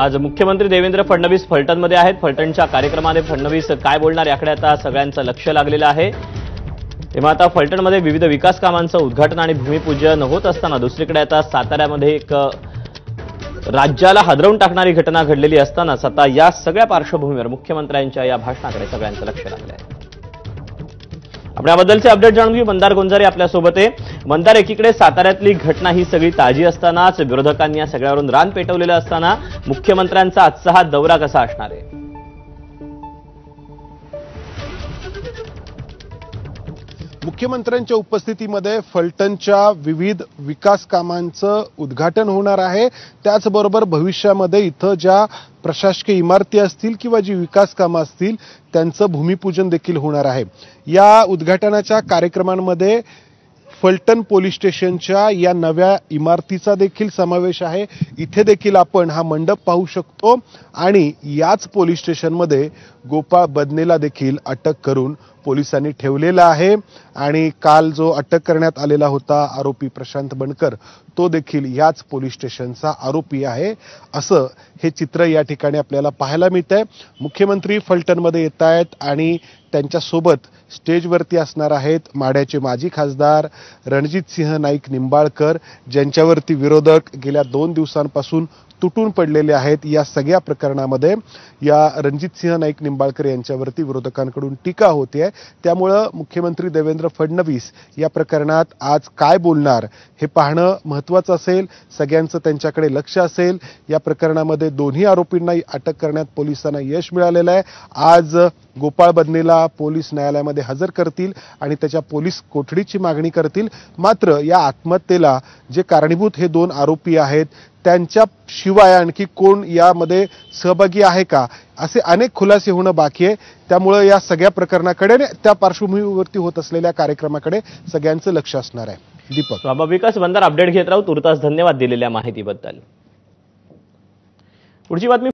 आज मुख्यमंत्री देवेंद्र फडणवीस फलटणमध्ये आहेत। फलटणच्या कार्यक्रमाने फडणवीस काय बोलणार याकडे आता सगळ्यांचं लक्ष लागलेलं आहे। तेव्हा आता फलटणमध्ये विविध विकास कामांचं उद्घाटन आणि भूमिपूजन होत असताना दुसरीकडे आता साताऱ्यामध्ये एक राज्याला हादरवून टाकणारी घटना घडलेली असतानाच आता या सगळ्या पार्श्वभूमीवर मुख्यमंत्र्यांच्या या भाषणाकडे सगळ्यांचं लक्ष लागलं आहे। आपण याबद्दलचे अपडेट जाणून घेऊ। मंदार गोंजारे आपल्यासोबत आहे। मंदार, एकीकडे साताऱ्यातली घटना ही सगळी ताजी असतानाच विरोधकांनी या सगळ्यावरून रान पेटवलेलं असताना मुख्यमंत्र्यांचा आजचा हा दौरा कसा असणार आहे? मुख्यमंत्र्यांच्या उपस्थितीमध्ये फलटणच्या विविध विकास कामांचं उद्घाटन होणार आहे। त्याचबरोबर भविष्यामध्ये इथं ज्या प्रशासकीय इमारती असतील किंवा जी विकास कामं असतील त्यांचं भूमिपूजन देखील होणार आहे। या उद्घाटनाच्या कार्यक्रमांमध्ये फलटण पोलीस स्टेशनच्या या नव्या इमारतीचा देखील समावेश आहे। इथे देखील आपण हा मंडप पाहू शकतो आणि याच पोलीस स्टेशनमध्ये गोपाळ बदनेला देखील अटक करून पोलिसांनी ठेवलेला आहे आणि काल जो अटक करण्यात आलेला होता आरोपी प्रशांत बनकर तो देखील याच पोलीस स्टेशनचा आरोपी आहे, असं हे चित्र या ठिकाणी आपल्याला पाहायला मिळतंय। मुख्यमंत्री फलटणमध्ये येत आहेत आणि त्यांच्यासोबत स्टेजवरती असणार आहेत माढ्याचे माजी खासदार रणजितसिंह नाईक निंबाळकर, ज्यांच्यावरती विरोधक गेल्या 2 दिवसांपासून तुटून पडलेले आहेत। या सगळ्या प्रकरणामध्ये या रणजितसिंह नाईक निंबाळकर यांच्यावरती विरोधकांकडून टीका होते आहे। त्यामुळे मुख्यमंत्री देवेंद्र फडणवीस या प्रकरणात आज काय बोलणार हे पाहणं महत्त्वाचं असेल। सगळ्यांचं त्यांच्याकडे लक्ष असेल। या प्रकरणामध्ये दोन्ही आरोपींना अटक करण्यात पोलिसांना यश मिळालेलं आहे। आज गोपाळ बदनेला पोलीस न्यायालयामध्ये हजर करतील आणि त्याच्या पोलीस कोठडीची मागणी करतील। मात्र या आत्महत्येला जे कारणीभूत हे 2 आरोपी आहेत त्यांच्याशिवाय आणखी कोण यामध्ये सहभागी आहे का, असे अनेक खुलासे होणं बाकी आहे। त्यामुळे या सगळ्या प्रकरणाकडे त्या पार्श्वभूमीवरती होत असलेल्या कार्यक्रमाकडे सगळ्यांचं लक्ष असणार आहे। दीपक, स्वाभाविकच मंदार, अपडेट घेत राहू। तुर्तास धन्यवाद दिलेल्या माहितीबद्दल। पुढची बातमी